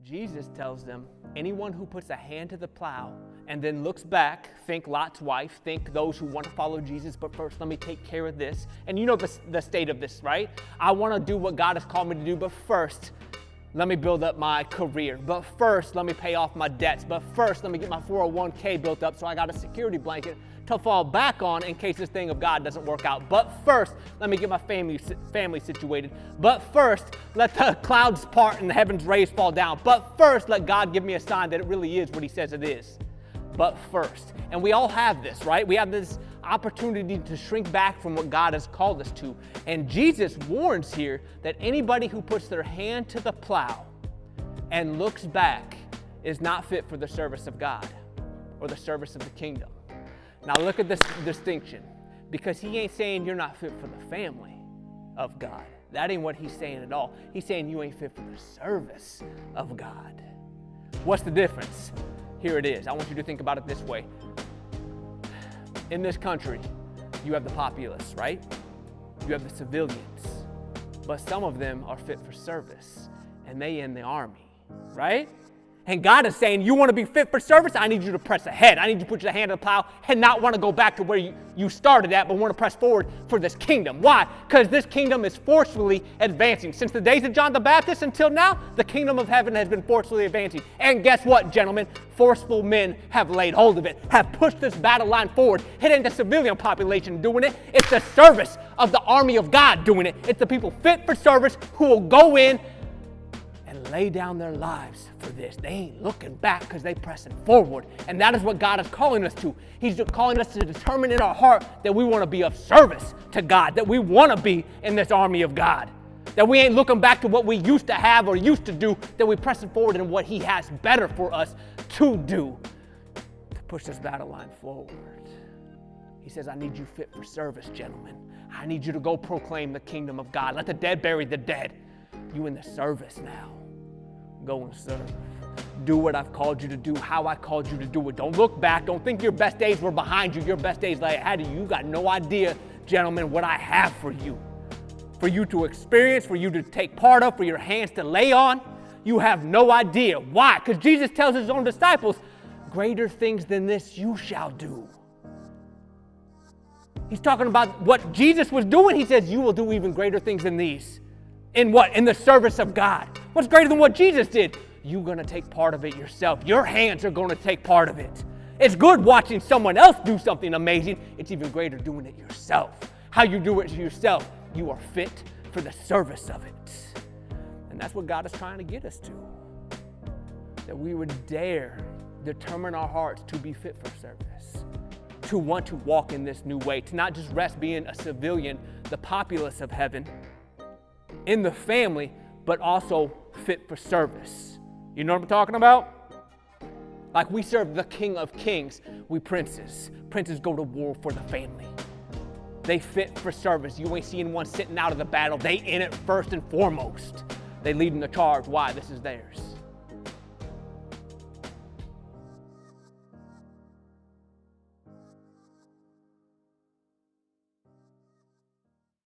Jesus tells them, anyone who puts a hand to the plow and then looks back, think Lot's wife, think those who want to follow Jesus, but first let me take care of this. And you know the state of this, right? I want to do what God has called me to do, but first, let me build up my career. But first, let me pay off my debts. But first, let me get my 401k built up so I got a security blanket to fall back on in case this thing of God doesn't work out. But first, let me get my family situated. But first, let the clouds part and the heavens rays fall down. But first, let God give me a sign that it really is what he says it is. But first. And we all have this, right? We have this opportunity to shrink back from what God has called us to. And Jesus warns here that anybody who puts their hand to the plow and looks back is not fit for the service of God or the service of the kingdom. Now look at this distinction, because he ain't saying you're not fit for the family of God. That ain't what he's saying at all. He's saying you ain't fit for the service of God. What's the difference? Here it is. I want you to think about it this way. In this country, you have the populace, right? You have the civilians, but some of them are fit for service, and they in the army, right? And God is saying, you want to be fit for service? I need you to press ahead. I need you to put your hand on the plow and not want to go back to where you started at, but want to press forward for this kingdom. Why? Because this kingdom is forcefully advancing. Since the days of John the Baptist until now, the kingdom of heaven has been forcefully advancing. And guess what, gentlemen? Forceful men have laid hold of it, have pushed this battle line forward. It ain't the civilian population doing it. It's the service of the army of God doing it. It's the people fit for service who will go in and lay down their lives for this. They ain't looking back because they pressing forward. And that is what God is calling us to. He's calling us to determine in our heart that we want to be of service to God, that we want to be in this army of God, that we ain't looking back to what we used to have or used to do, that we're pressing forward in what he has better for us to do to push this battle line forward. He says, I need you fit for service, gentlemen. I need you to go proclaim the kingdom of God. Let the dead bury the dead. You in the service now. Go and serve. Do what I've called you to do, how I called you to do it. Don't look back. Don't think your best days were behind you. Your best days lay ahead of you. You got no idea, gentlemen, what I have for you to experience, for you to take part of, for your hands to lay on. You have no idea. Why? Because Jesus tells his own disciples, greater things than this you shall do. He's talking about what Jesus was doing. He says, you will do even greater things than these. In what? In the service of God. What's greater than what Jesus did? You're going to take part of it yourself. Your hands are going to take part of it. It's good watching someone else do something amazing. It's even greater doing it yourself. How you do it yourself, you are fit for the service of it. And that's what God is trying to get us to. That we would dare determine our hearts to be fit for service, to want to walk in this new way, to not just rest being a civilian, the populace of heaven, in the family, but also fit for service. You know what I'm talking about? Like we serve the King of Kings, we princes. Princes go to war for the family. They fit for service. You ain't seeing one sitting out of the battle. They in it first and foremost. They leading the charge. Why? This is theirs.